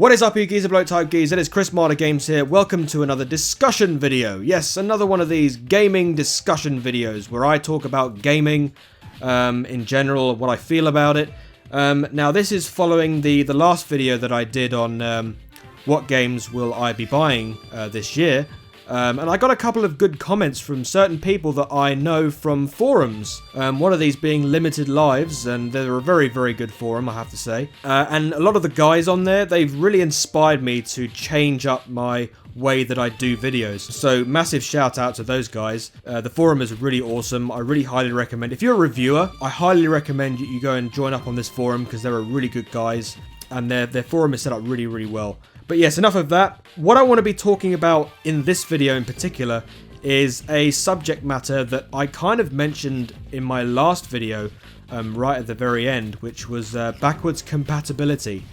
What is up, you geezer bloke type geez? It is Chris Marder Games here. Welcome to another discussion video. Yes, another one of these gaming discussion videos where I talk about gaming in general, what I feel about it. Now this is following the last video that I did on what games will I be buying this year. And I got a couple of good comments from certain people that I know from forums. One of these being Limited Lives, and they're a very, very good forum, I have to say. And a lot of the guys on there, they've really inspired me to change up my way that I do videos. So massive shout out to those guys. The forum is really awesome. I really highly recommend. If you're a reviewer, I highly recommend you go and join up on this forum because they're really good guys. And their forum is set up really, really well. But yes, enough of that. What I want to be talking about in this video in particular is a subject matter that I kind of mentioned in my last video right at the very end, which was backwards compatibility.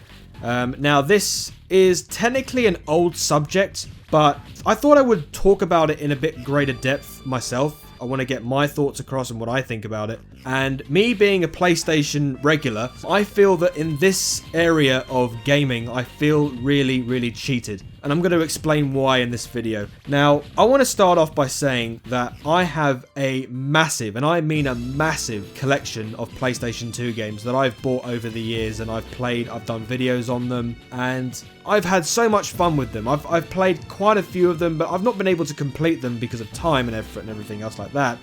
Now this is technically an old subject, but I thought I would talk about it in a bit greater depth myself. I want to get my thoughts across and what I think about it. And me being a PlayStation regular, I feel that in this area of gaming, I feel really, really cheated. And I'm going to explain why in this video. Now, I want to start off by saying that I have a massive, and I mean a massive, collection of PlayStation 2 games that I've bought over the years, and I've played, I've done videos on them, and I've had so much fun with them. I've played quite a few of them, but I've not been able to complete them because of time and effort and everything else like that.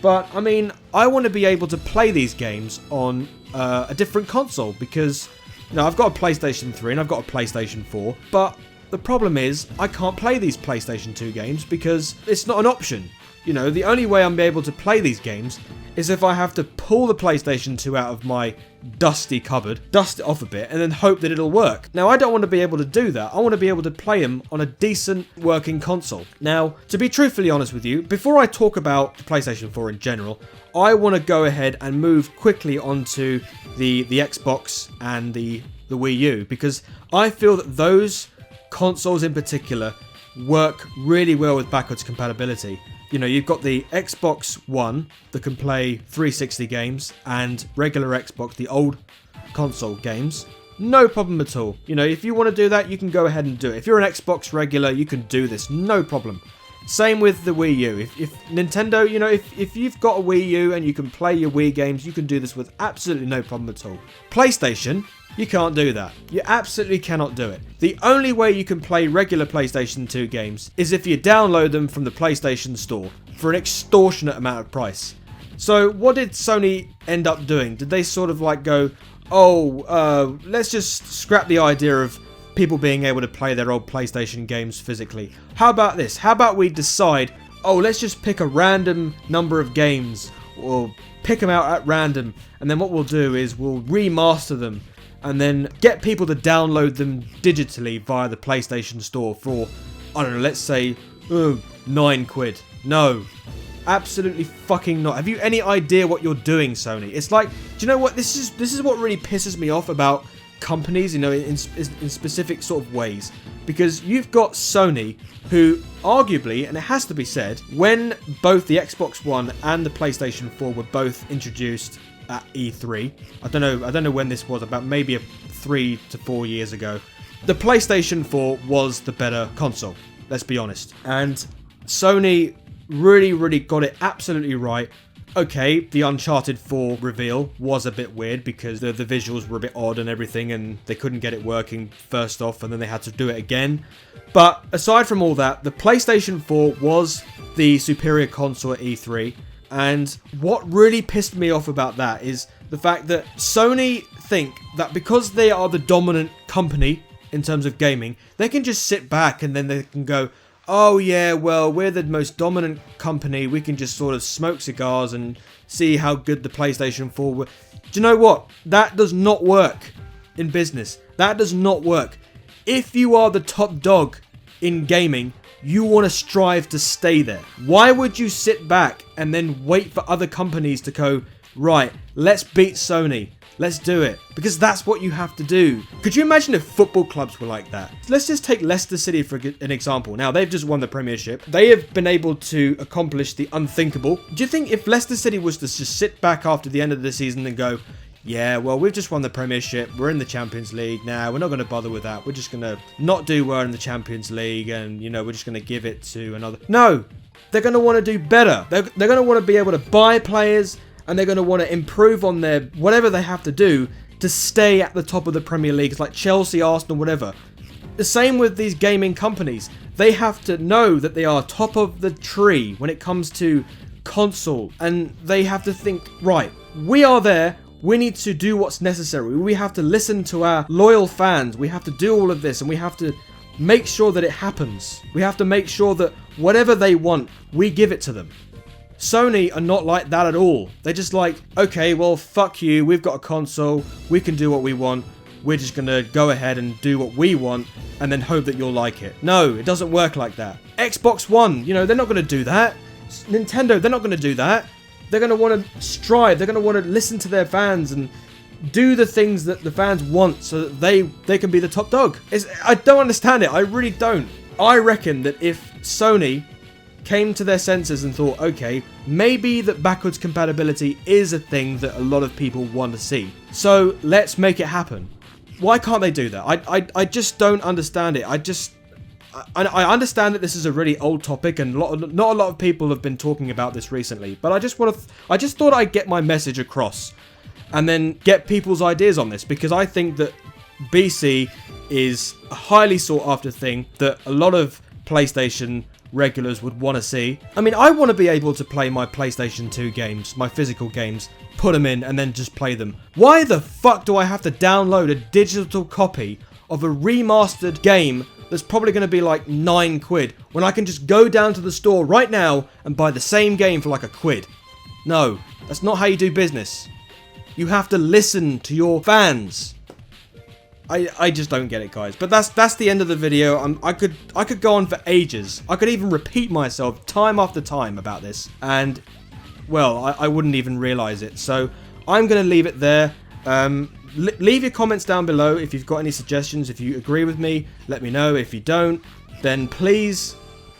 But, I mean, I want to be able to play these games on a different console because, you know, I've got a PlayStation 3 and I've got a PlayStation 4, but the problem is I can't play these PlayStation 2 games because it's not an option. You know, the only way I'm able to play these games is if I have to pull the PlayStation 2 out of my dusty cupboard, dust it off a bit, and then hope that it'll work. Now, I don't want to be able to do that. I want to be able to play them on a decent working console. Now, to be truthfully honest with you, before I talk about the PlayStation 4 in general, I want to go ahead and move quickly onto the Xbox and the Wii U, because I feel that those consoles in particular work really well with backwards compatibility. You know, you've got the Xbox One that can play 360 games and regular Xbox, the old console games. No problem at all. You know, if you want to do that, you can go ahead and do it. If you're an Xbox regular, you can do this. No problem. Same with the Wii U. If Nintendo, you know, if you've got a Wii U and you can play your Wii games, you can do this with absolutely no problem at all. PlayStation, you can't do that. You absolutely cannot do it. The only way you can play regular PlayStation 2 games is if you download them from the PlayStation Store for an extortionate amount of price. So what did Sony end up doing? Did they sort of like go, oh, let's just scrap the idea of people being able to play their old PlayStation games physically? How about this? How about we decide, oh, let's just pick a random number of games, or pick them out at random, and then what we'll do is we'll remaster them and then get people to download them digitally via the PlayStation Store for, I don't know, let's say £9. No, absolutely fucking not. Have you any idea what you're doing, Sony? It's like, do you know what? This is what really pisses me off about companies, you know, in specific sort of ways, because you've got Sony, who arguably, and it has to be said, when both the Xbox One and the PlayStation 4 were both introduced at E3, I don't know when this was, about maybe 3 to 4 years ago, the PlayStation 4 was the better console, let's be honest, and Sony really got it absolutely right. Okay, the Uncharted 4 reveal was a bit weird because the visuals were a bit odd and everything, and they couldn't get it working first off, and then they had to do it again. But aside from all that, the PlayStation 4 was the superior console at E3, and what really pissed me off about that is the fact that Sony think that because they are the dominant company in terms of gaming, they can just sit back and then they can go, oh yeah, well, we're the most dominant company, we can just sort of smoke cigars and see how good the PlayStation 4 were. Do you know what? That does not work in business. That does not work. If you are the top dog in gaming, you want to strive to stay there. Why would you sit back and then wait for other companies to go, right, let's beat Sony, let's do it? Because that's what you have to do. Could you imagine if football clubs were like that? Let's just take Leicester City for an example. Now, they've just won the Premiership. They have been able to accomplish the unthinkable. Do you think if Leicester City was to just sit back after the end of the season and go, yeah, well, we've just won the Premiership. We're in the Champions League now. We're not going to bother with that. We're just going to not do well in the Champions League and, you know, we're just going to give it to another. No, they're going to want to do better. They're going to want to be able to buy players and they're going to want to improve on their whatever they have to do to stay at the top of the Premier League, like Chelsea, Arsenal, whatever. The same with these gaming companies. They have to know that they are top of the tree when it comes to console, and they have to think, right, we are there, we need to do what's necessary, we have to listen to our loyal fans, we have to do all of this, and we have to make sure that it happens. We have to make sure that whatever they want, we give it to them. Sony are not like that at all. They're just like, okay, well, fuck you, we've got a console, we can do what we want, we're just gonna go ahead and do what we want, and then hope that you'll like it. No, it doesn't work like that. Xbox One, you know, they're not gonna do that. Nintendo, they're not gonna do that. They're gonna wanna strive, they're gonna wanna listen to their fans and do the things that the fans want so that they can be the top dog. I don't understand it, I really don't. I reckon that if Sony came to their senses and thought, okay, maybe that backwards compatibility is a thing that a lot of people want to see, so let's make it happen. Why can't they do that? I just don't understand it. I understand that this is a really old topic and not a lot of people have been talking about this recently, but I just thought I'd get my message across and then get people's ideas on this, because I think that BC is a highly sought after thing that a lot of PlayStation regulars would want to see. I mean, I want to be able to play my PlayStation 2 games, my physical games, put them in and then just play them. Why the fuck do I have to download a digital copy of a remastered game that's probably going to be like £9 when I can just go down to the store right now and buy the same game for like £1? No, that's not how you do business. You have to listen to your fans. I just don't get it, guys. But that's the end of the video. I could go on for ages. I could even repeat myself time after time about this, and well, I wouldn't even realize it. So I'm gonna leave it there. Leave your comments down below if you've got any suggestions. If you agree with me, let me know. If you don't, then please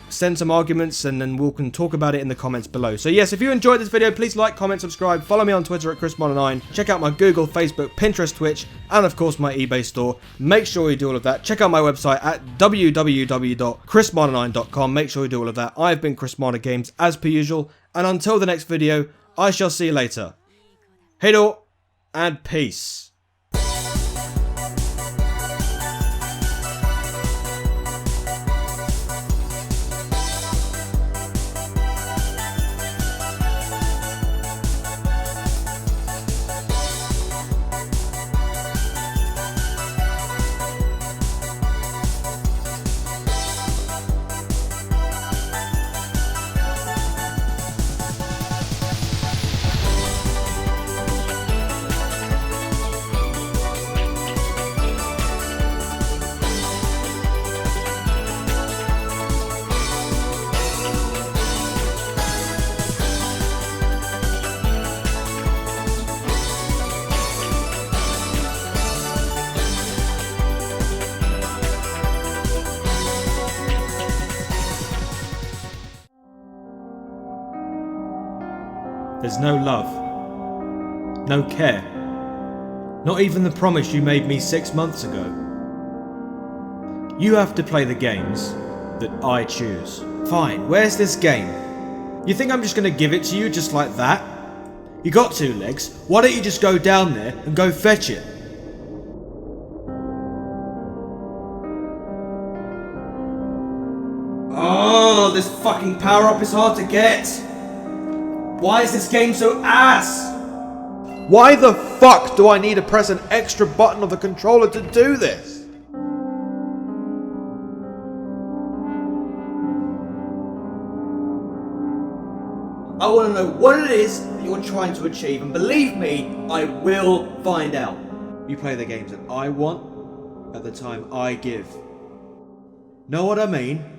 send some arguments and then we can talk about it in the comments below. So yes, if you enjoyed this video, please like, comment, subscribe, follow me on Twitter at ChrisModer9, check out my Google, Facebook, Pinterest, Twitch, and of course my eBay store. Make sure you do all of that. Check out my website at www.chrismoder9.com. Make sure you do all of that. I've been Chris Moder Games as per usual, and until the next video, I shall see you later. Hey do, and peace. There's no love, no care, not even the promise you made me 6 months ago. You have to play the games that I choose. Fine, where's this game? You think I'm just gonna give it to you just like that? You got 2 legs, why don't you just go down there and go fetch it? Oh, this fucking power-up is hard to get! Why is this game so ass? Why the fuck do I need to press an extra button on the controller to do this? I want to know what it is that you're trying to achieve, and believe me, I will find out. You play the games that I want at the time I give. Know what I mean?